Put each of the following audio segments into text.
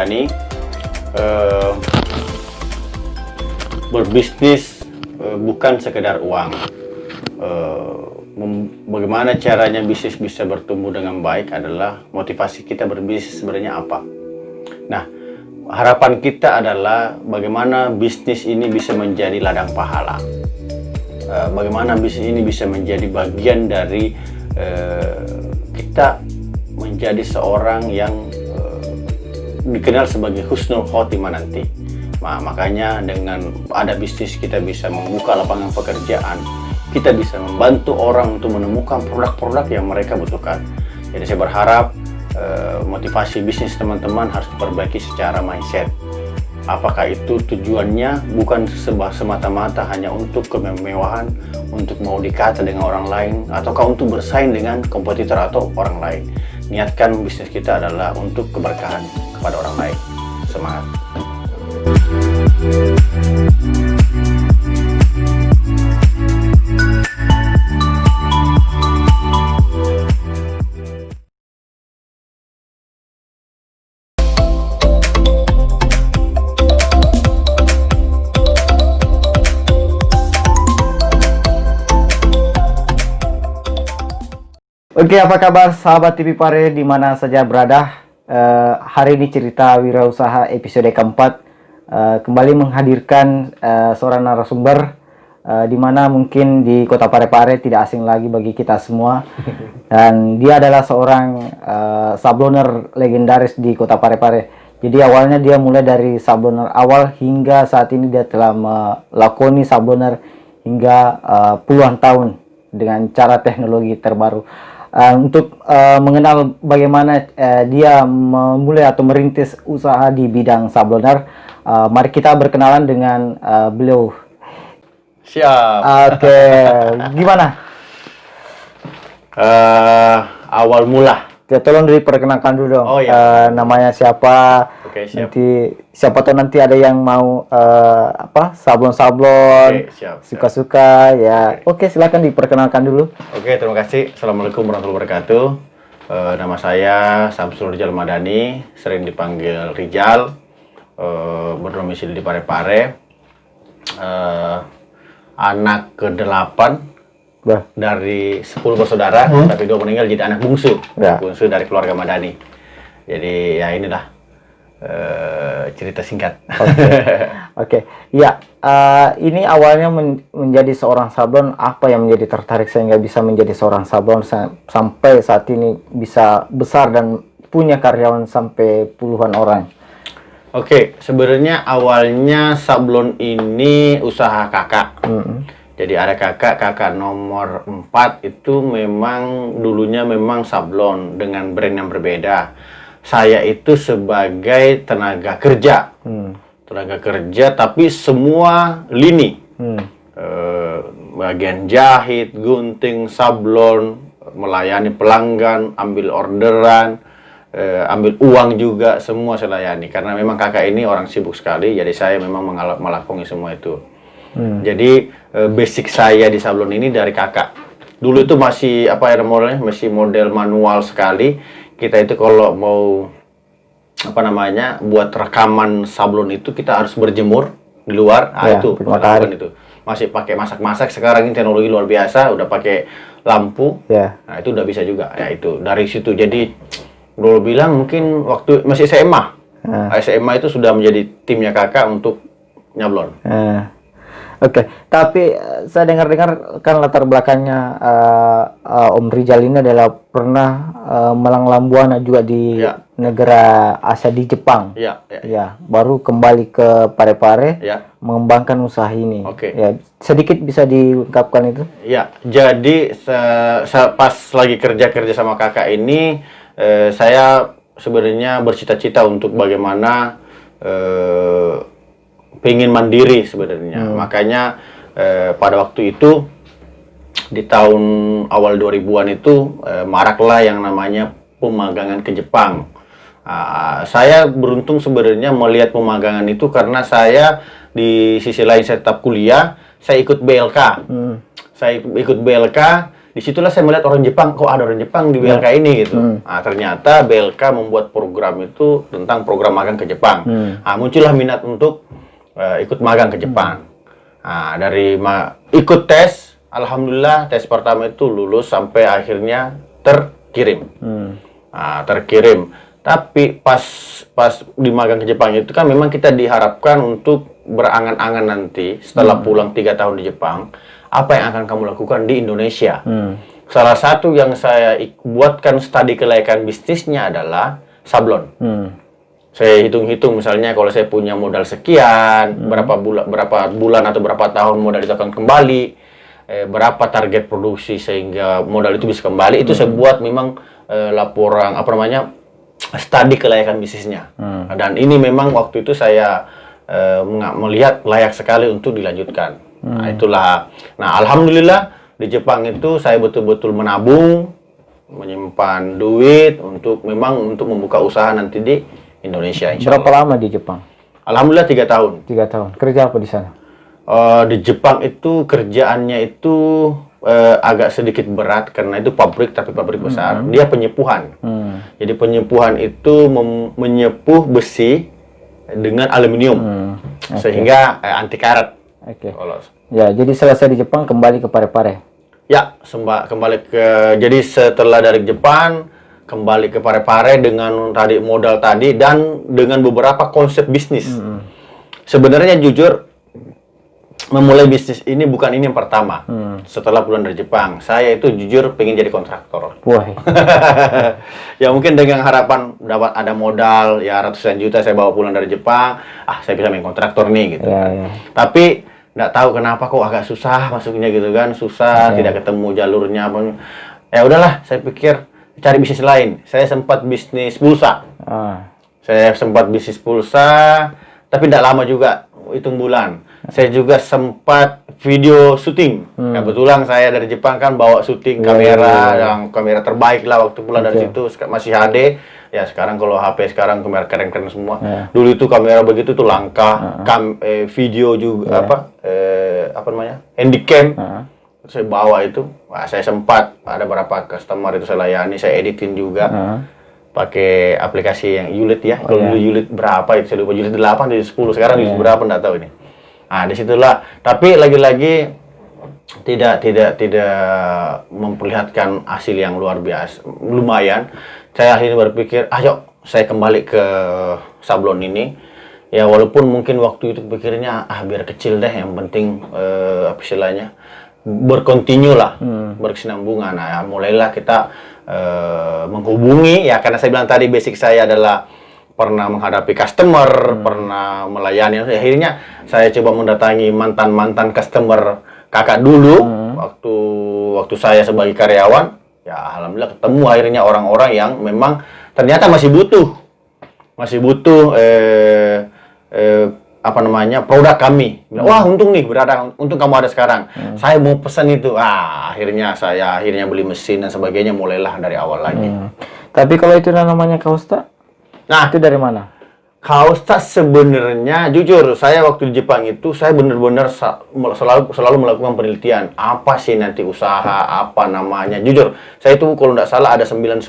Ramadhani. Eh, Berbisnis bukan sekedar uang. Bagaimana caranya bisnis bisa bertumbuh dengan baik adalah motivasi kita berbisnis sebenarnya apa. Nah, harapan kita adalah bagaimana bisnis ini bisa menjadi ladang pahala. Bagaimana bisnis ini bisa menjadi bagian dari kita menjadi seorang yang dikenal sebagai husnul khotimah nanti. Nah, makanya dengan ada bisnis kita bisa membuka lapangan pekerjaan, kita bisa membantu orang untuk menemukan produk-produk yang mereka butuhkan. Jadi saya berharap motivasi bisnis teman-teman harus diperbaiki secara mindset. Apakah itu tujuannya bukan semata-mata hanya untuk kemewahan, untuk mau dikata dengan orang lain, ataukah untuk bersaing dengan kompetitor atau orang lain. Niatkan bisnis kita adalah untuk keberkahan kepada orang lain. Semangat. Oke, apa kabar sahabat TV Pare di mana saja berada? Hari ini cerita wirausaha episode keempat kembali menghadirkan seorang narasumber di mana mungkin di kota Parepare tidak asing lagi bagi kita semua, dan dia adalah seorang sabloner legendaris di kota Parepare. Jadi awalnya dia mulai dari sabloner awal hingga saat ini dia telah melakoni sabloner hingga puluhan tahun dengan cara teknologi terbaru. Untuk mengenal bagaimana dia memulai atau merintis usaha di bidang sabloner, mari kita berkenalan dengan beliau. Siap. Oke, gimana? Awal mula. Ya, tolong diperkenalkan dulu dong. Oh, iya. Namanya siapa? Oke, siap. Nanti siapa tahu nanti ada yang mau sablon-sablon, Oke, siap. suka-suka ya. Oke, silakan diperkenalkan dulu. Oke, terima kasih. Assalamualaikum warahmatullahi wabarakatuh. Nama saya Samsul Rijal Madani, sering dipanggil Rijal, berdomisili di Parepare. Anak ke-8 dari 10 bersaudara, tapi 2 meninggal jadi anak bungsu. Ya. Bungsu dari keluarga Madani. Jadi ya inilah cerita singkat. Oke. Ya, ini awalnya menjadi seorang sablon, apa yang menjadi tertarik sehingga bisa menjadi seorang sablon sampai saat ini bisa besar dan punya karyawan sampai puluhan orang? Oke, sebenarnya awalnya sablon ini usaha kakak. Jadi ada kakak nomor 4 itu memang dulunya memang sablon dengan brand yang berbeda. Saya itu sebagai tenaga kerja. Tenaga kerja tapi semua lini. Bagian jahit, gunting, sablon, melayani pelanggan, ambil orderan, ambil uang juga, semua saya layani. Karena memang kakak ini orang sibuk sekali, jadi saya memang melakoni semua itu. Jadi basic saya di sablon ini dari kakak. Dulu itu masih modelnya masih model manual sekali. Kita itu kalau mau buat rekaman sablon itu kita harus berjemur di luar. Itu itu masih pakai masak-masak. Sekarang ini teknologi luar biasa, udah pakai lampu. Nah, itu udah bisa juga. Ya itu dari situ. Jadi dulu bilang mungkin waktu masih SMA. SMA itu sudah menjadi timnya kakak untuk nyablon. Oke, tapi saya dengar-dengar kan latar belakangnya Om Rijal ini adalah pernah melanglang buana juga di negara Asia, di Jepang. Ya, baru kembali ke Parepare mengembangkan usaha ini. Ya, sedikit bisa diungkapkan itu? Ya, jadi pas lagi kerja sama kakak ini, saya sebenarnya bercita-cita untuk bagaimana pengen mandiri sebenarnya. Makanya pada waktu itu di tahun awal 2000-an itu maraklah yang namanya pemagangan ke Jepang. Saya beruntung sebenarnya melihat pemagangan itu karena saya di sisi lain saya tetap kuliah, saya ikut BLK. Saya ikut BLK disitulah saya melihat orang Jepang, kok ada orang Jepang di BLK ini gitu. Nah, ternyata BLK membuat program itu tentang program magang ke Jepang. Nah, muncullah minat untuk ikut magang ke Jepang. Nah, dari ikut tes, alhamdulillah tes pertama itu lulus sampai akhirnya terkirim. Nah, terkirim. Tapi pas di magang ke Jepang itu kan memang kita diharapkan untuk berangan-angan nanti setelah pulang 3 tahun di Jepang, apa yang akan kamu lakukan di Indonesia. Salah satu yang saya buatkan studi kelayakan bisnisnya adalah sablon. Saya hitung-hitung misalnya kalau saya punya modal sekian, berapa bulan atau berapa tahun modal itu akan kembali, berapa target produksi sehingga modal itu bisa kembali, itu saya buat memang laporan studi kelayakan bisnisnya. Dan ini memang waktu itu saya melihat layak sekali untuk dilanjutkan. Nah, itulah. Nah, alhamdulillah di Jepang itu saya betul-betul menabung, menyimpan duit untuk membuka usaha nanti di Indonesia. Berapa lama di Jepang? Alhamdulillah 3 tahun. 3 tahun. Kerja apa di sana? Di Jepang itu kerjaannya itu agak sedikit berat karena itu pabrik, tapi pabrik besar. Dia penyepuhan. Jadi penyepuhan itu menyepuh besi dengan aluminium sehingga anti karat. Ya, jadi selesai di Jepang kembali ke Parepare. Ya, jadi setelah dari Jepang kembali ke Parepare dengan tadi modal tadi dan dengan beberapa konsep bisnis. Sebenarnya jujur memulai bisnis ini bukan ini yang pertama. Setelah pulang dari Jepang, saya itu jujur pengen jadi kontraktor. Wah. Ya mungkin dengan harapan dapat ada modal ya ratusan juta saya bawa pulang dari Jepang, saya bisa main kontraktor nih gitu. Tapi nggak tahu kenapa kok agak susah masuknya gitu kan, susah, tidak ketemu jalurnya. Ya udahlah, saya pikir cari bisnis lain. Saya sempat bisnis pulsa. Tapi tidak lama juga, hitung bulan. Saya juga sempat video syuting. Kebetulan saya dari Jepang kan bawa syuting kamera yang kamera terbaik lah waktu pulang dari situ, masih HD. Ya sekarang kalau HP sekarang kamera keren-keren semua. Dulu itu kamera begitu tuh langka. Video juga handycam. Saya bawa itu. Saya sempat ada beberapa customer itu saya layani, saya editin juga. Pakai aplikasi yang Ulit ya. Kalau dulu Ulit berapa itu saya lupa, Ulit 8 dari 10, sekarang Ulit berapa enggak tahu ini. Nah, disitulah. Tapi lagi-lagi tidak memperlihatkan hasil yang luar biasa, lumayan. Saya akhirnya berpikir, ayo saya kembali ke sablon ini. Ya walaupun mungkin waktu itu pikirnya biar kecil deh, yang penting istilahnya berkontinu lah, berkesinambungan. Nah, mulailah kita menghubungi ya, karena saya bilang tadi basic saya adalah pernah menghadapi customer, pernah melayani. Akhirnya saya coba mendatangi mantan customer kakak dulu waktu saya sebagai karyawan. Ya alhamdulillah ketemu akhirnya orang-orang yang memang ternyata masih butuh produk kami. Wah, untung kamu ada sekarang. Saya mau pesan itu. Akhirnya saya beli mesin dan sebagainya, mulailah dari awal lagi. Tapi kalau itu namanya Kausta, itu dari mana? Kausta sebenarnya jujur saya waktu di Jepang itu saya benar-benar selalu melakukan penelitian apa sih nanti usaha, apa namanya. Jujur saya itu kalau tidak salah ada 9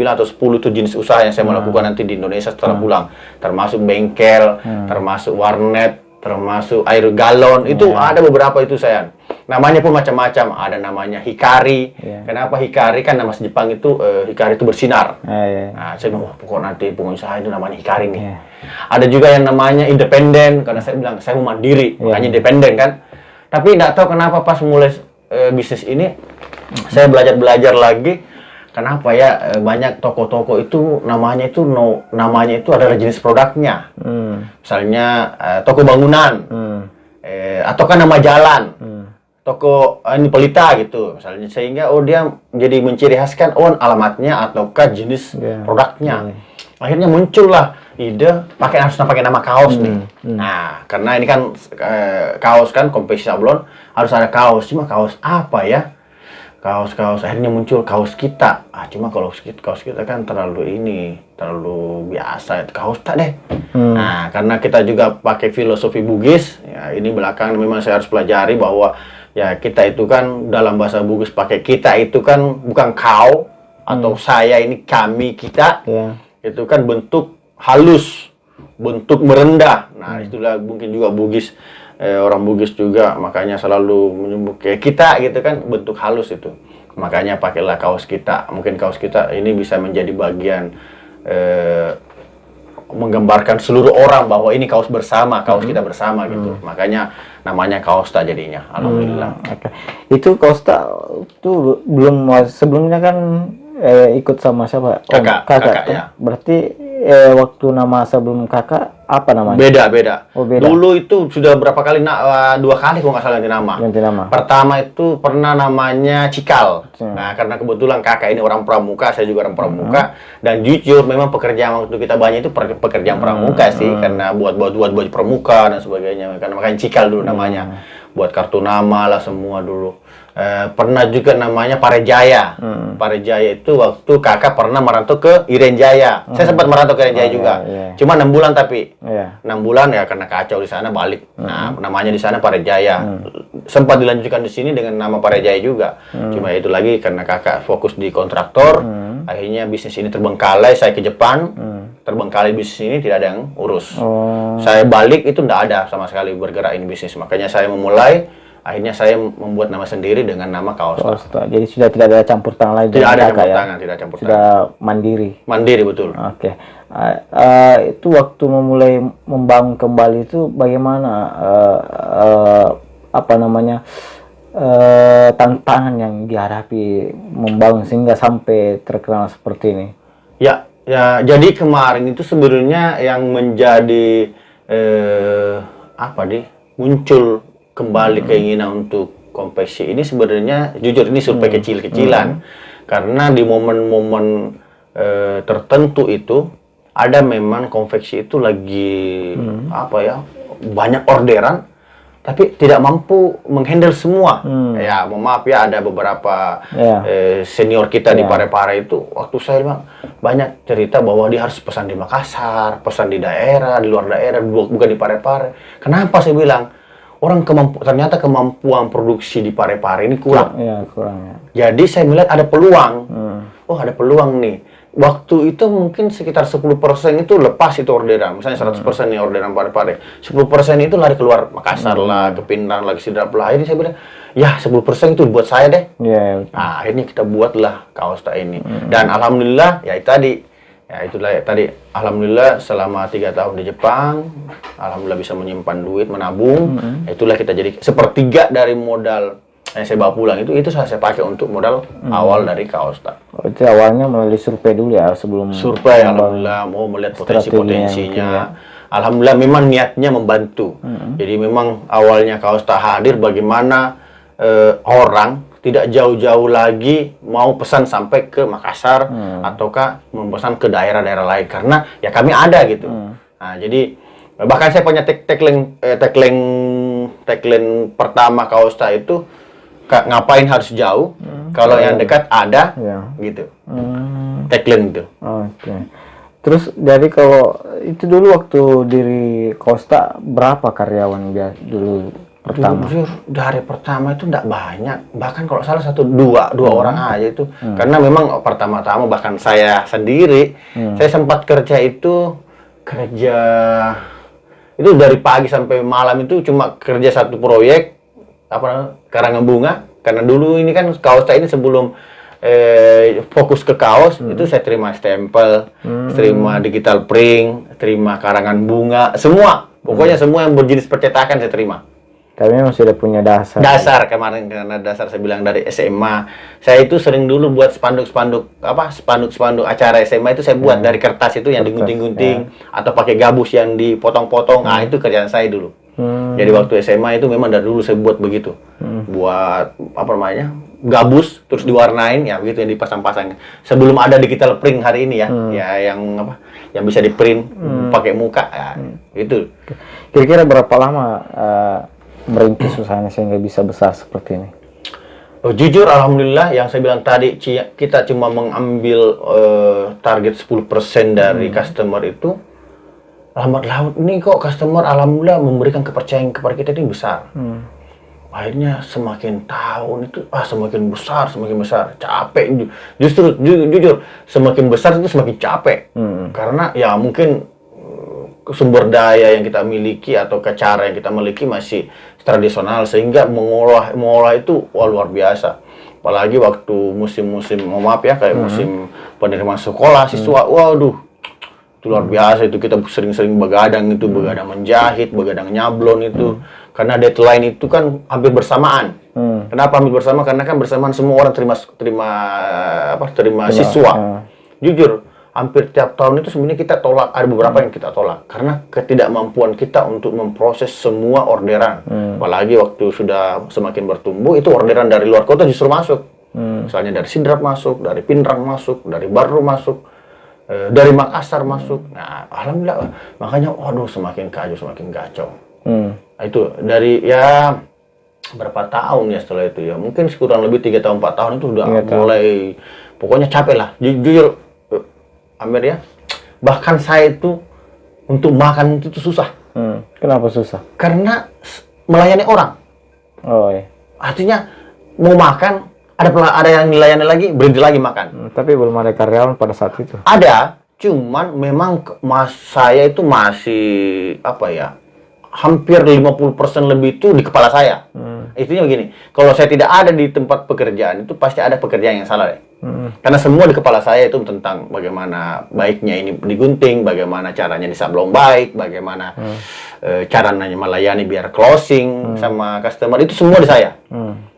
atau 10 itu jenis usaha yang saya mau lakukan nanti di Indonesia setelah pulang, termasuk bengkel, termasuk warnet, termasuk air galon. Itu ada beberapa itu saya. Namanya pun macam-macam, ada namanya Hikari. Kenapa Hikari? Kan nama Jepang itu Hikari itu bersinar. Nah, saya bilang, pokok nanti pengusaha itu namanya Hikari nih. Ada juga yang namanya independen, karena saya bilang saya mau mandiri, makanya independen kan. Tapi tidak tahu kenapa pas mulai bisnis ini, saya belajar lagi. Kenapa ya banyak toko-toko itu namanya itu adalah jenis produknya. Misalnya toko bangunan, atau kan nama jalan. Toko ini Pelita gitu misalnya, sehingga dia jadi menciri khaskan alamatnya ataukah jenis produknya. Akhirnya muncullah ide harus pakai nama kaos nih. Nah, karena ini kan kaos kan kompetisi sablon harus ada kaos. Cuma kaos apa ya? Kaos akhirnya muncul kaos kita. Cuma kalau kaos kita kan terlalu biasa, kaos tak deh. Nah, karena kita juga pakai filosofi Bugis, ya ini belakang memang saya harus pelajari bahwa Ya kita itu kan dalam bahasa Bugis pakai kita itu kan bukan kau atau saya, ini kami, kita. Ya. Itu kan bentuk halus, bentuk merendah. Nah, itulah mungkin juga Bugis, orang Bugis juga makanya selalu menyebut kayak kita gitu kan, bentuk halus itu. Makanya pakailah kaos kita. Mungkin kaos kita ini bisa menjadi bagian menggambarkan seluruh orang bahwa ini kaos bersama, kaos kita bersama gitu. Makanya namanya Kaosta jadinya. Alhamdulillah. Oke. Itu Costa tuh belum, sebelumnya kan ikut sama siapa? Kakak, tuh. ya. Berarti waktu nama sebelum kakak apa namanya? Beda. Oh, beda. Dulu itu sudah berapa kali, 2 kali kalau nggak salah ganti nama. Ganti nama. Pertama itu pernah namanya Cikal. Nah, karena kebetulan kakak ini orang pramuka, saya juga orang pramuka. Dan jujur memang pekerjaan waktu kita banyak itu pekerjaan pramuka sih, karena buat pramuka dan sebagainya. Karena makanya Cikal dulu namanya. Buat kartu nama lah semua dulu. Pernah juga namanya Parejaya. Parejaya itu waktu kakak pernah merantau ke Irenjaya. Saya sempat merantau ke Irenjaya juga. Cuma 6 bulan tapi. 6 bulan ya karena kacau di sana balik. Nah, namanya di sana Parejaya. Sempat dilanjutkan di sini dengan nama Parejaya juga. Cuma itu lagi karena kakak fokus di kontraktor. Akhirnya bisnis ini terbengkalai, saya ke Jepang. Terbengkalai bisnis ini tidak ada yang urus. Saya balik itu tidak ada sama sekali bergerak ini bisnis. Makanya saya memulai. Akhirnya saya membuat nama sendiri dengan nama Kaosta. Jadi sudah tidak ada campur tangan lagi. Tidak ada campur tangan, tidak campur tangan. Sudah mandiri. Mandiri betul. Oke. Itu waktu memulai membangun kembali itu bagaimana apa namanya tantangan yang dihadapi membangun sehingga sampai terkenal seperti ini? Ya, jadi kemarin itu sebenarnya yang menjadi muncul kembali keinginan untuk konveksi ini sebenarnya jujur ini survei kecil-kecilan karena di momen-momen tertentu itu ada memang konveksi itu lagi banyak orderan tapi tidak mampu menghandle semua. Ya, mohon maaf ya, ada beberapa senior kita di Parepare itu waktu saya bilang banyak cerita bahwa dia harus pesan di Makassar, pesan di daerah, di luar daerah, bukan di Parepare. Kenapa saya bilang? Ternyata kemampuan produksi di Parepare ini kurang. Kurang. Jadi saya melihat ada peluang. Oh, ada peluang nih. Waktu itu mungkin sekitar 10% itu lepas itu orderan. Misalnya 100% nih orderan Parepare. 10% itu lari keluar Makassar lah, ke Pindrang lagi, Sidrap lah. Akhirnya saya bilang, ya 10% itu buat saya deh. Nah, akhirnya kita buatlah Kaosta ini. Dan alhamdulillah, ya itu tadi. Ya itulah tadi, alhamdulillah selama 3 tahun di Jepang, alhamdulillah bisa menyimpan duit, menabung. Itulah kita jadi sepertiga dari modal yang saya bawa pulang itu saya pakai untuk modal awal dari Kaosta. Itu awalnya melalui survei dulu ya sebelum survei, alhamdulillah mau melihat potensinya. Alhamdulillah memang niatnya membantu. Jadi memang awalnya Kaosta hadir bagaimana orang tidak jauh-jauh lagi mau pesan sampai ke Makassar ataukah memesan ke daerah-daerah lain karena ya kami ada gitu. Nah, jadi bahkan saya punya tagline pertama Kaosta itu ngapain harus jauh kalau yang dekat ada gitu. Tagline itu. Oke. Terus dari kalau itu dulu waktu diri Kaosta berapa karyawan dia dulu? Pertama. Jujur dari pertama itu tidak banyak, bahkan kalau salah dua orang aja itu, karena memang pertama-tama bahkan saya sendiri, saya sempat kerja itu dari pagi sampai malam itu cuma kerja satu proyek karangan bunga, karena dulu ini kan Kaosta ini sebelum fokus ke kaos itu saya terima stempel, terima digital print, terima karangan bunga, semua pokoknya semua yang berjenis percetakan saya terima. Tapi memang sudah punya dasar. Dasar kemarin karena dasar saya bilang dari SMA. Saya itu sering dulu buat spanduk-spanduk acara SMA itu saya buat dari kertas itu yang digunting-gunting atau pakai gabus yang dipotong-potong. Nah, itu kerjaan saya dulu. Jadi waktu SMA itu memang dari dulu saya buat begitu. Buat gabus terus diwarnain ya begitu yang dipasang-pasang. Sebelum ada digital print hari ini ya yang bisa di-print pakai muka ya, itu. Kira-kira berapa lama merintis usahanya sehingga bisa besar seperti ini? Jujur alhamdulillah yang saya bilang tadi kita cuma mengambil target 10% dari customer itu lambat laut ini kok customer alhamdulillah memberikan kepercayaan kepada kita ini besar. akhirnya semakin tahun itu semakin besar, capek. Justru jujur semakin besar itu semakin capek. Karena ya mungkin sumber daya yang kita miliki atau cara yang kita miliki masih tradisional, sehingga mengolah itu luar biasa. Apalagi waktu musim-musim, maaf ya, kayak musim penerimaan sekolah siswa, waduh, itu luar biasa. Itu kita sering-sering begadang menjahit, begadang nyablon itu. Karena deadline itu kan hampir bersamaan. Kenapa hampir bersama? Karena kan bersamaan semua orang terima siswa. Jujur, hampir tiap tahun itu sebenarnya kita tolak, ada beberapa yang kita tolak karena ketidakmampuan kita untuk memproses semua orderan. Apalagi waktu sudah semakin bertumbuh, itu orderan dari luar kota justru masuk. Misalnya dari Sidrap masuk, dari Pindrang masuk, dari Baru masuk, dari Makassar masuk. Nah, alhamdulillah, makanya waduh semakin kacau. Nah, itu dari ya berapa tahun ya setelah itu ya, mungkin kurang lebih 3 tahun 4 tahun itu udah mulai pokoknya capek lah. Jujur Amir ya, bahkan saya itu untuk makan itu susah. Kenapa susah? Karena melayani orang. Oh iya. Artinya mau makan, ada yang dilayani lagi, berhenti lagi makan. Tapi belum ada karyawan pada saat itu. Ada, cuman memang saya itu masih apa ya, hampir 50% lebih itu di kepala saya. Itunya begini, kalau saya tidak ada di tempat pekerjaan itu pasti ada pekerjaan yang salah deh. Karena semua di kepala saya itu tentang bagaimana baiknya ini digunting, bagaimana caranya disablon baik, bagaimana caranya melayani biar closing sama customer, itu semua di saya.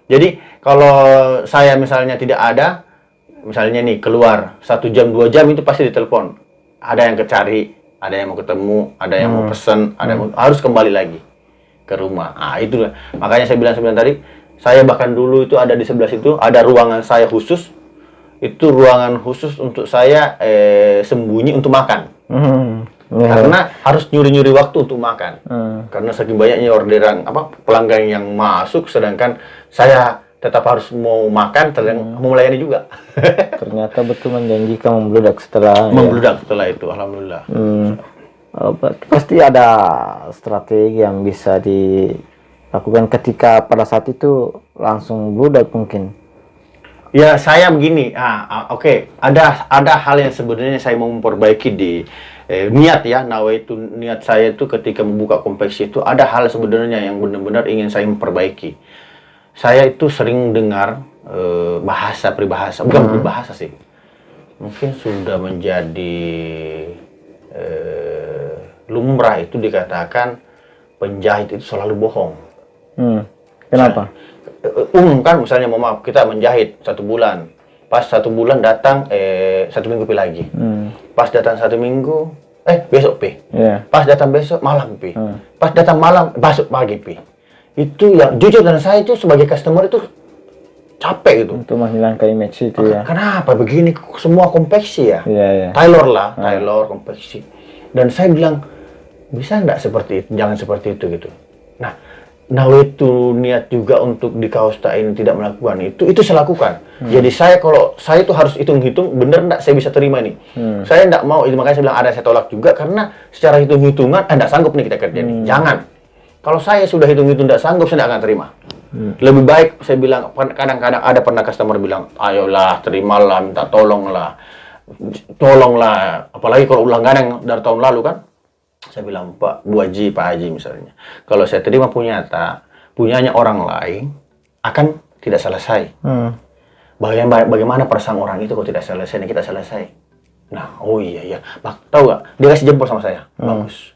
Jadi kalau saya misalnya tidak ada, misalnya nih keluar 1 jam 2 jam itu pasti ditelepon. Ada yang kecari, ada yang mau ketemu, ada yang mau pesen, ada yang harus kembali lagi ke rumah. Itu makanya saya bilang sebenarnya tadi, saya bahkan dulu itu ada di sebelah situ, ada ruangan saya khusus. Itu ruangan khusus untuk saya sembunyi untuk makan. Karena harus nyuri-nyuri waktu untuk makan. Karena saking banyaknya orderan pelanggan yang masuk, sedangkan saya tetap harus mau makan, mau melayani juga. Ternyata betul menjanjikan membludak setelah itu, alhamdulillah. Pasti ada strategi yang bisa dilakukan ketika pada saat itu langsung bludak mungkin. Ya saya begini, oke. Ada hal yang sebenarnya saya mau memperbaiki di niat ya, itu niat saya itu ketika membuka konveksi itu ada hal sebenarnya yang benar-benar ingin saya memperbaiki. Saya itu sering dengar peribahasa, bukan peribahasa sih, mungkin sudah menjadi lumrah itu dikatakan penjahit itu selalu bohong. Kenapa? Kan misalnya maaf kita menjahit 1 bulan, pas 1 bulan datang 1 minggu pi lagi, pas datang 1 minggu besok pi, pas datang besok malam pi, pas datang malam besok pagi pi. Itu yang jujur, dan saya itu sebagai customer itu capek gitu untuk menghilangkan image itu ya. Kenapa begini semua konveksi ya? Tailor konveksi. Dan saya bilang bisa nggak seperti itu, jangan seperti itu gitu. Nah itu niat juga untuk di Kausta ini tidak melakukan itu saya lakukan. Jadi kalau saya itu harus hitung-hitung bener nggak saya bisa terima ini. Saya nggak mau, makanya saya bilang ada saya tolak juga karena secara hitung-hitungan nggak sanggup nih kita kerja nih. Jangan. Kalau saya sudah hitung-hitung nggak sanggup, saya nggak akan terima. Lebih baik saya bilang, kadang-kadang ada pernah customer bilang, ayolah terimalah, minta tolonglah, apalagi kalau ulang gadang dari tahun lalu kan. Saya bilang, Pak Haji misalnya, kalau saya terima punyanya orang lain akan tidak selesai. Bagaimana perasaan orang itu kalau tidak selesai dan kita selesai? Nah, oh iya. Tahu nggak? Dia kasih jempol sama saya. Bagus.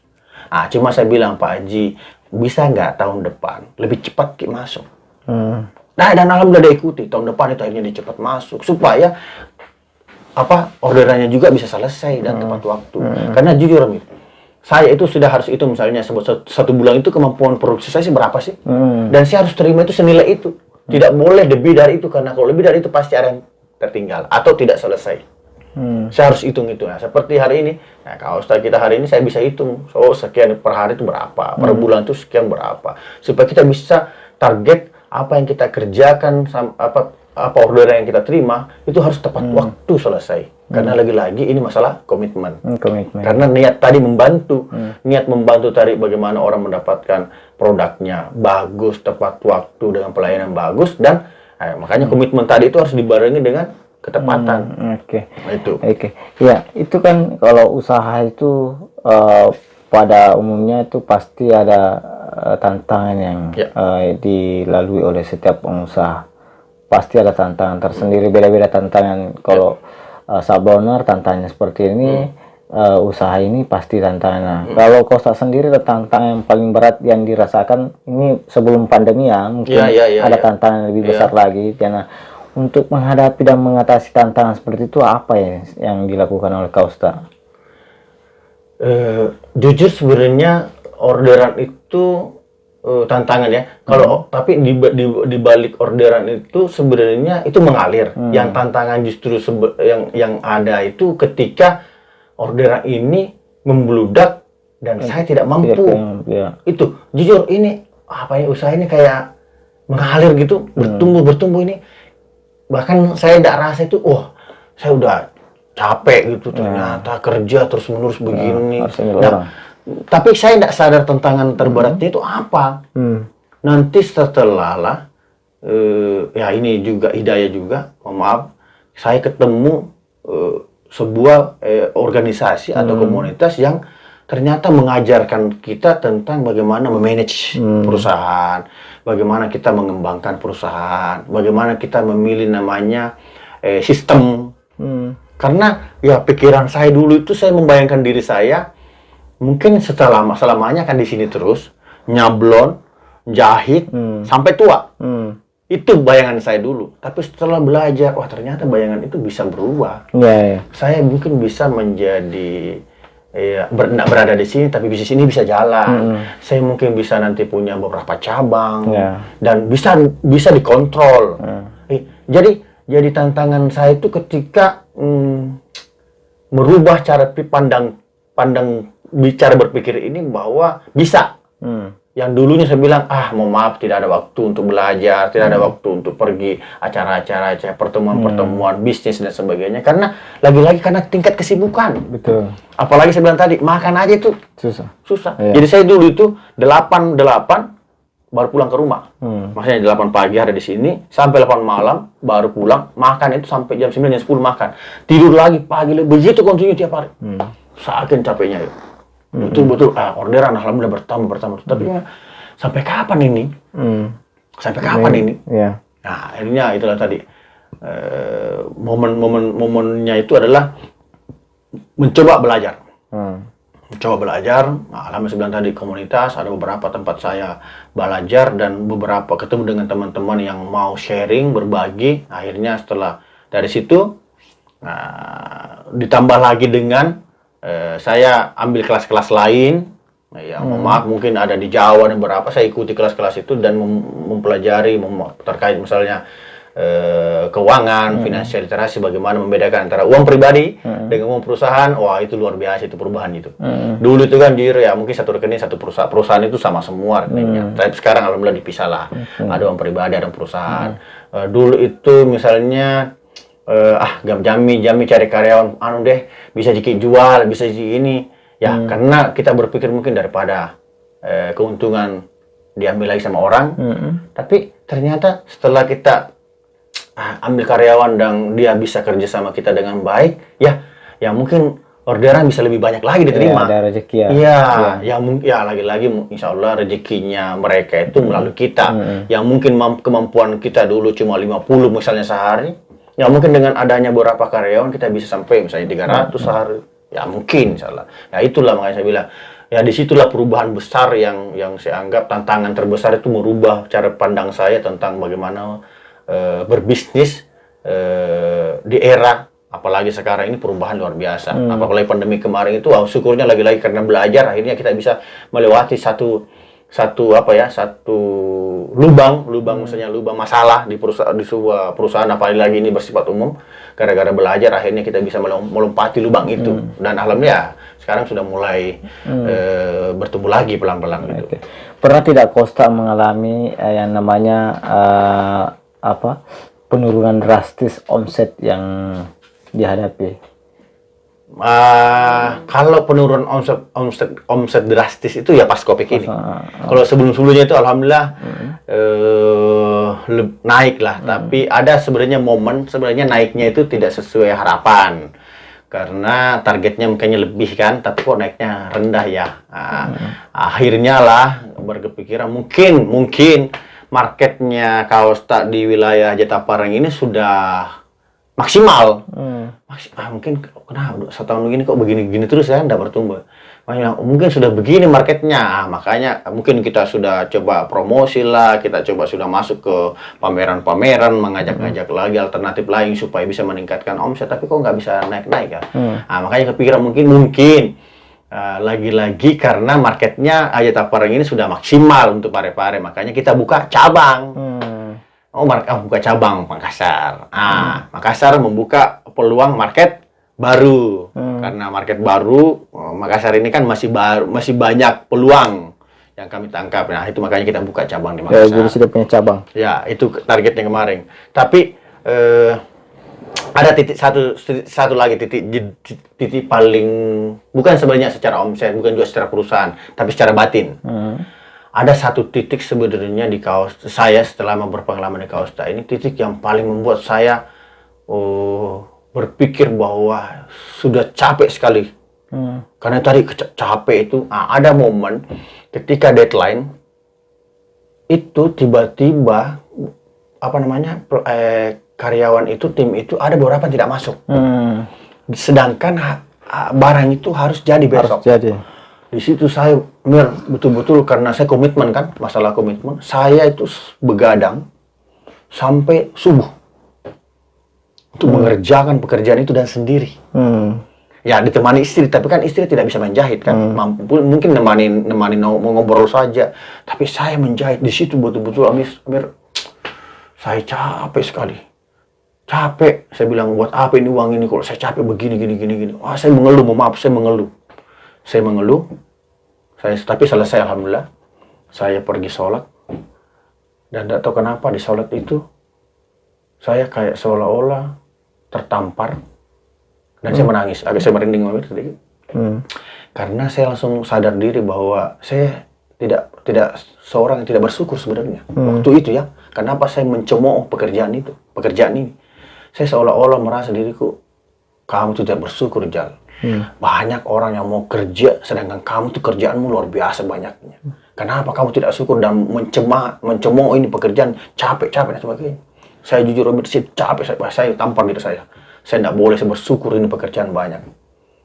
Cuma saya bilang, Pak Haji, bisa nggak tahun depan lebih cepat masuk? Dan alhamdulillah dia ikuti. Tahun depan itu akhirnya dia cepat masuk supaya orderannya juga bisa selesai dan tepat waktu. Karena jujur, saya itu sudah harus itu misalnya 1 bulan itu kemampuan produksi saya sih berapa sih? Dan saya harus terima itu senilai itu. Tidak boleh lebih dari itu, karena kalau lebih dari itu pasti ada yang tertinggal atau tidak selesai. Saya harus hitung itu. Nah, seperti hari ini, Kausta kita hari ini saya bisa hitung. Sekian per hari itu berapa, per bulan itu sekian berapa. Supaya kita bisa target apa yang kita kerjakan apa orderan yang kita terima itu harus tepat waktu selesai. Karena lagi-lagi ini masalah komitmen. Komitmen. Karena niat tadi membantu, niat membantu tadi bagaimana orang mendapatkan produknya bagus, tepat waktu dengan pelayanan bagus dan makanya komitmen tadi itu harus dibarengi dengan ketepatan. Oke. Itu. Oke. Ya, itu kan kalau usaha itu pada umumnya itu pasti ada tantangan yang dilalui oleh setiap pengusaha. Pasti ada tantangan tersendiri, beda-beda tantangan. Kalau Sabowner tantangannya seperti ini, usaha ini pasti tantangan. Kalau Kosta sendiri tantangan yang paling berat yang dirasakan ini sebelum pandemi ya, mungkin ada tantangan yang lebih besar lagi. Karena untuk menghadapi dan mengatasi tantangan seperti itu apa ya yang dilakukan oleh Kosta? Jujur sebenarnya orderan itu tantangan ya. Kalau tapi di balik orderan itu sebenarnya itu mengalir. Yang tantangan justru yang ada itu ketika orderan ini membludak dan saya tidak mampu. Itu jujur ini apa ya, usaha ini kayak mengalir gitu, bertumbuh ini. Bahkan saya tidak rasa itu, saya udah capek gitu ternyata kerja terus-menerus begini. Tapi saya tidak sadar tantangan terberatnya itu apa. Nanti setelah lah, ya ini juga hidayah juga, maaf, saya ketemu sebuah organisasi atau komunitas yang ternyata mengajarkan kita tentang bagaimana memanage perusahaan, bagaimana kita mengembangkan perusahaan, bagaimana kita memilih namanya sistem. Karena ya pikiran saya dulu itu saya membayangkan diri saya mungkin selamanya akan di sini terus nyablon, jahit sampai tua. Itu bayangan saya dulu. Tapi setelah belajar, wah ternyata bayangan itu bisa berubah. Saya mungkin bisa menjadi berada di sini, tapi bisnis ini bisa jalan. Saya mungkin bisa nanti punya beberapa cabang dan bisa dikontrol. Jadi tantangan saya itu ketika merubah cara pandang bicara berpikir ini bahwa bisa. Yang dulunya saya bilang, mau maaf tidak ada waktu untuk belajar, tidak ada waktu untuk pergi acara-acara, pertemuan-pertemuan bisnis dan sebagainya. Karena lagi-lagi karena tingkat kesibukan. Betul. Apalagi saya bilang tadi, makan aja itu susah. Jadi saya dulu itu 8 baru pulang ke rumah. Maksudnya 8 pagi ada di sini, sampai 8 malam baru pulang, makan itu sampai jam 9, jam 10 makan. Tidur lagi pagi, begitu kontinu tiap hari. Saking capeknya ya. Betul-betul orderan alhamdulillah bertambah. Tapi sampai kapan ini? Sampai kapan ini? Nah, akhirnya itulah tadi momennya itu adalah mencoba belajar. Mencoba belajar. Nah, alhamdulillah saya bilang tadi komunitas, ada beberapa tempat saya belajar dan beberapa ketemu dengan teman-teman yang mau sharing, berbagi. Akhirnya setelah dari situ ditambah lagi dengan saya ambil kelas-kelas lain, ya maaf mungkin ada di Jawa dan beberapa, saya ikuti kelas-kelas itu dan mempelajari terkait misalnya keuangan, finansial literasi, bagaimana membedakan antara uang pribadi dengan uang perusahaan. Wah itu luar biasa itu perubahan itu. Dulu itu kan jujur ya mungkin satu rekening satu perusahaan itu sama semua rekeningnya. Tapi sekarang alhamdulillah dipisah lah. Ada uang pribadi, ada perusahaan. Dulu itu misalnya jami cari karyawan, bisa jadi jual, bisa jadi ini ya, karena kita berpikir mungkin daripada keuntungan diambil lagi sama orang, tapi ternyata setelah kita ambil karyawan dan dia bisa kerja sama kita dengan baik, ya mungkin orderan bisa lebih banyak lagi diterima. Ada rezeki ya lagi-lagi insya Allah rezekinya mereka itu melalui kita. Yang mungkin kemampuan kita dulu cuma 50 misalnya sehari, ya mungkin dengan adanya beberapa karyawan kita bisa sampai misalnya 300 sehari. Ya mungkin insyaallah. Ya itulah makanya saya bilang, ya disitulah perubahan besar yang saya anggap tantangan terbesar itu merubah cara pandang saya tentang bagaimana berbisnis di era apalagi sekarang ini perubahan luar biasa. Apalagi pandemi kemarin itu syukurnya lagi-lagi karena belajar akhirnya kita bisa melewati satu lubang misalnya lubang masalah di sebuah perusahaan apalagi ini bersifat umum. Gara-gara belajar akhirnya kita bisa melompati lubang itu dan alhamdulillah sekarang sudah mulai bertumbuh lagi pelan-pelan gitu. Pernah tidak Kosta mengalami yang namanya penurunan drastis omset yang dihadapi? Kalau penurunan omset drastis itu ya pas Covid ini. Kalau sebelum-sebelumnya itu alhamdulillah naik lah. Tapi ada sebenarnya momen sebenarnya naiknya itu tidak sesuai harapan. Karena targetnya mungkinnya lebih kan, tapi kok naiknya rendah ya. Akhirnya lah berkepikiran mungkin marketnya kaos tak di wilayah Jetaparang ini sudah maksimal. Mungkin kenapa 1 tahun begini kok begini-gini terus ya, enggak bertumbuh. Makanya mungkin sudah begini marketnya, makanya mungkin kita sudah coba promosi lah, kita coba sudah masuk ke pameran-pameran, mengajak-ngajak lagi alternatif lain supaya bisa meningkatkan omset, tapi kok nggak bisa naik-naik ya. Makanya kepikiran mungkin lagi-lagi karena marketnya Jetaparang ini sudah maksimal untuk Parepare, makanya kita buka cabang. Buka cabang Makassar. Makassar membuka peluang market baru. Karena market baru, Makassar ini kan masih banyak peluang yang kami tangkap. Nah, itu makanya kita buka cabang di Makassar. Jadi sudah punya cabang. Ya, itu targetnya kemarin. Tapi ada satu lagi titik paling, bukan sebenarnya secara omset, bukan juga secara perusahaan, tapi secara batin. Ada satu titik sebenarnya di kaos saya setelah berpengalaman di kaos ini, titik yang paling membuat saya berpikir bahwa sudah capek sekali. Karena tadi capek itu, ada momen ketika deadline itu tiba-tiba karyawan itu, tim itu ada beberapa tidak masuk. Sedangkan barang itu harus jadi besok. Harus jadi. Di situ saya betul-betul karena saya komitmen kan, masalah komitmen, saya itu begadang sampai subuh untuk mengerjakan pekerjaan itu dan sendiri. Ya ditemani istri, tapi kan istri tidak bisa menjahit kan, mungkin nemanin ngobrol saja, tapi saya menjahit di situ betul-betul Amir, saya capek sekali. Capek, saya bilang buat apa ini uang ini kalau saya capek begini. Saya mengeluh, maaf saya mengeluh. Tapi selesai alhamdulillah. Saya pergi sholat dan tidak tahu kenapa di sholat itu saya kayak seolah-olah tertampar dan saya menangis, agak saya merinding sedikit. Karena saya langsung sadar diri bahwa saya tidak seorang yang tidak bersyukur sebenarnya waktu itu ya. Kenapa saya mencemooh pekerjaan ini? Saya seolah-olah merasa diriku, kamu tidak bersyukur Jal. Banyak orang yang mau kerja, sedangkan kamu tuh kerjaanmu luar biasa banyaknya. Kenapa kamu tidak syukur dan mencemooh ini pekerjaan, capek dan sebagainya. Saya jujur capek, saya tampar diri saya. Saya tidak boleh, saya bersyukur ini pekerjaan banyak.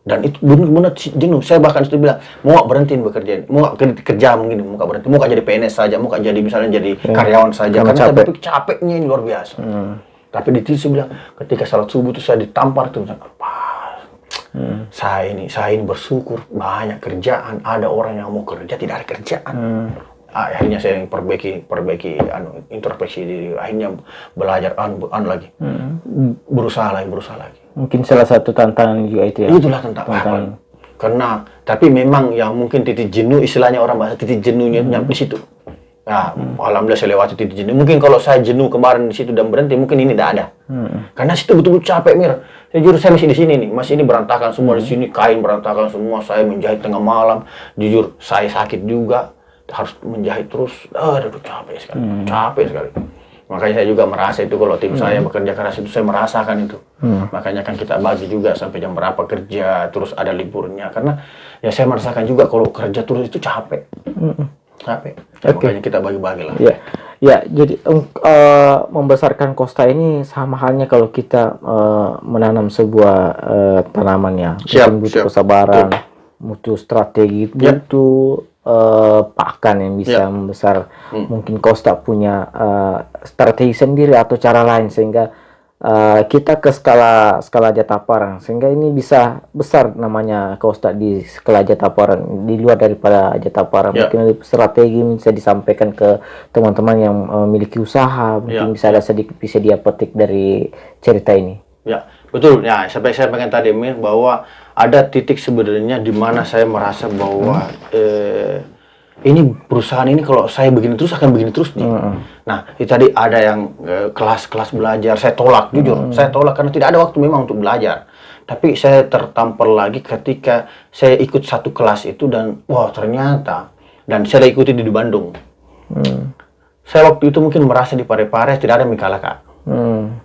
Dan itu benar-benar jenuh. Saya bahkan sudah bilang, mau gak berhentiin bekerja, mau gak kerja begini, mau gak berhenti, mau gak jadi PNS saja, mau gak jadi misalnya jadi karyawan saja. Karena saya berpikir capeknya ini luar biasa. Tapi di situ saya bilang, ketika salat subuh itu saya ditampar tuh, saya ini bersyukur banyak kerjaan, ada orang yang mau kerja tidak ada kerjaan. Akhirnya saya perbaiki introspeksi diri, akhirnya belajar lagi, berusaha lagi. Mungkin salah satu tantangan juga itu ya. Itulah tantangan. Karena tapi memang yang mungkin titik jenuh, istilahnya orang bahasa titik jenuhnya nyampe di situ. Nah, alhamdulillah saya lewati titik jenuh. Mungkin kalau saya jenuh kemarin di situ dan berhenti, mungkin ini tidak ada. Karena situ betul-betul capek, Mir. Jujur saya masih di sini nih, masih ini berantakan semua di sini, kain berantakan semua, saya menjahit tengah malam. Jujur saya sakit juga, harus menjahit terus. Aduh, capek sekali. Makanya saya juga merasa itu kalau tim saya bekerja keras itu saya merasakan itu. Makanya kan kita bagi juga sampai jam berapa kerja, terus ada liburnya. Karena ya saya merasakan juga kalau kerja terus itu capek. Makanya kita bagi-bagi lah. Ya, jadi membesarkan Kosta ini sama halnya kalau kita menanam sebuah tanaman ya. Butuh kesabaran, butuh strategi, butuh pakan yang bisa membesar. Mungkin Kosta punya strategi sendiri atau cara lain sehingga kita ke skala Jetaparang sehingga ini bisa besar namanya Kosta di skala Jetaparang di luar daripada Jetaparang. Mungkin strategi bisa disampaikan ke teman-teman yang memiliki usaha, mungkin bisa dia petik dari cerita ini. Ya, betul. Ya, sampai saya pengen tadi Mir bahwa ada titik sebenarnya di mana saya merasa bahwa ini perusahaan ini kalau saya begini terus akan begini terus nih. Nah, itu tadi ada yang kelas-kelas belajar, saya tolak jujur, saya tolak karena tidak ada waktu memang untuk belajar. Tapi saya tertampar lagi ketika saya ikut satu kelas itu dan wah ternyata dan saya ikuti di Bandung. Saya waktu itu mungkin merasa di Parepare tidak ada Mikala Kak.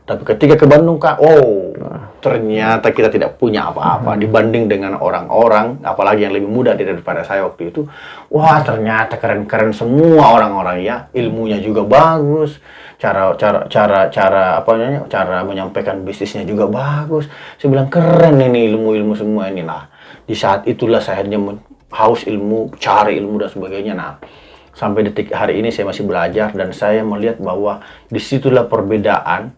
Tapi ketika ke Bandung Kak, oh ternyata kita tidak punya apa-apa dibanding dengan orang-orang, apalagi yang lebih muda daripada saya waktu itu. Wah ternyata keren-keren semua orang-orang ya, ilmunya juga bagus, cara apa namanya, cara menyampaikan bisnisnya juga bagus. Saya bilang keren ini ilmu-ilmu semua ini. Nah di saat itulah saya hanya haus ilmu, cari ilmu dan sebagainya. Nah sampai detik hari ini saya masih belajar dan saya melihat bahwa disitulah perbedaan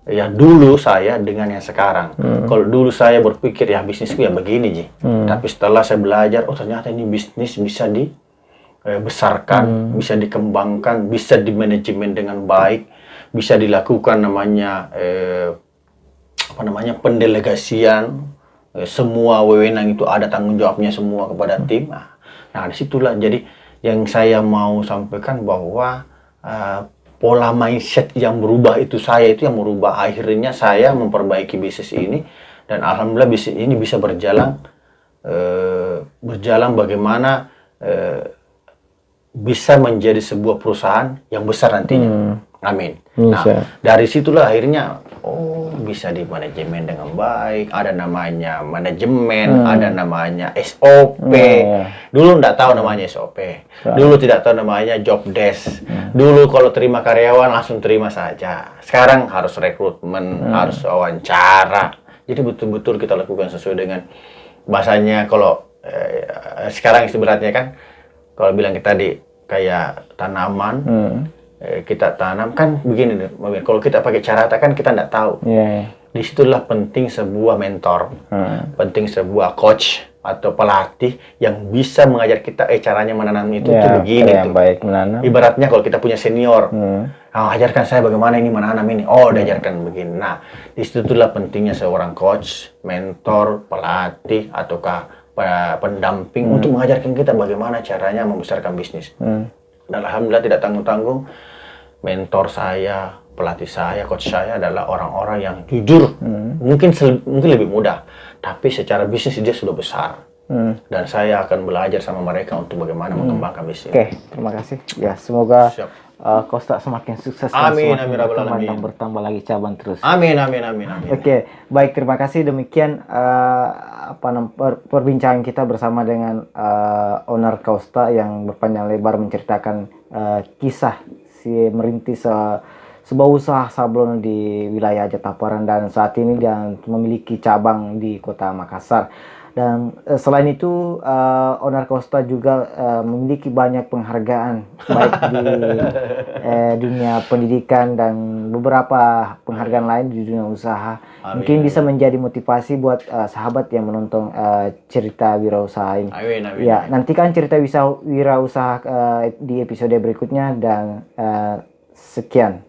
ya dulu saya dengan yang sekarang. Kalau dulu saya berpikir ya bisnisku ya begini Ji. Tapi setelah saya belajar, oh ternyata ini bisnis bisa dibesarkan, bisa dikembangkan, bisa dimanajemen dengan baik, bisa dilakukan namanya apa namanya pendelegasian. Semua wewenang itu ada tanggung jawabnya semua kepada tim. Nah disitulah jadi yang saya mau sampaikan bahwa pola mindset yang berubah itu yang merubah akhirnya saya memperbaiki bisnis ini dan alhamdulillah bisnis ini bisa berjalan bagaimana bisa menjadi sebuah perusahaan yang besar nantinya. Amin. Nah, dari situlah akhirnya bisa di manajemen dengan baik, ada namanya manajemen, ada namanya SOP. Dulu nggak tahu namanya SOP. Dulu tidak tahu namanya job desk. Dulu kalau terima karyawan langsung terima saja. Sekarang harus rekrutmen, harus wawancara. Jadi betul-betul kita lakukan sesuai dengan bahasanya kalau sekarang ibaratnya kan kalau bilang kita tadi kayak tanaman kita tanam kan begini nih, kalau kita pakai carata kan kita nggak tahu. Disitulah penting sebuah mentor, penting sebuah coach atau pelatih yang bisa mengajar kita caranya menanam itu tuh begini tuh. Baik menanam. Ibaratnya kalau kita punya senior, ajarkan saya bagaimana ini menanam ini. Oh, diajarkan begini. Nah, disitulah pentingnya seorang coach, mentor, pelatih ataukah pendamping untuk mengajarkan kita bagaimana caranya membesarkan bisnis. Dan alhamdulillah tidak tanggung-tanggung, mentor saya, pelatih saya, coach saya adalah orang-orang yang jujur. Mungkin lebih mudah, tapi secara bisnis dia sudah besar. Dan saya akan belajar sama mereka untuk bagaimana mengembangkan bisnis. Oke, terima kasih. Ya, semoga Costa semakin sukses amin, dan amin, berkembang dan bertambah lagi cabang terus. Amin, amin, amin, amin. Oke, baik, terima kasih. Demikian perbincangan kita bersama dengan owner Costa yang berpanjang lebar menceritakan kisah si merintis sebuah usaha sablon di wilayah Jatiparan dan saat ini dia memiliki cabang di Kota Makassar. Dan selain itu owner Costa juga memiliki banyak penghargaan baik di dunia pendidikan dan beberapa penghargaan lain di dunia usaha. Amin. Mungkin bisa menjadi motivasi buat sahabat yang menonton cerita wirausaha ini. Amin, amin, ya, nantikan cerita wirausaha di episode berikutnya dan sekian.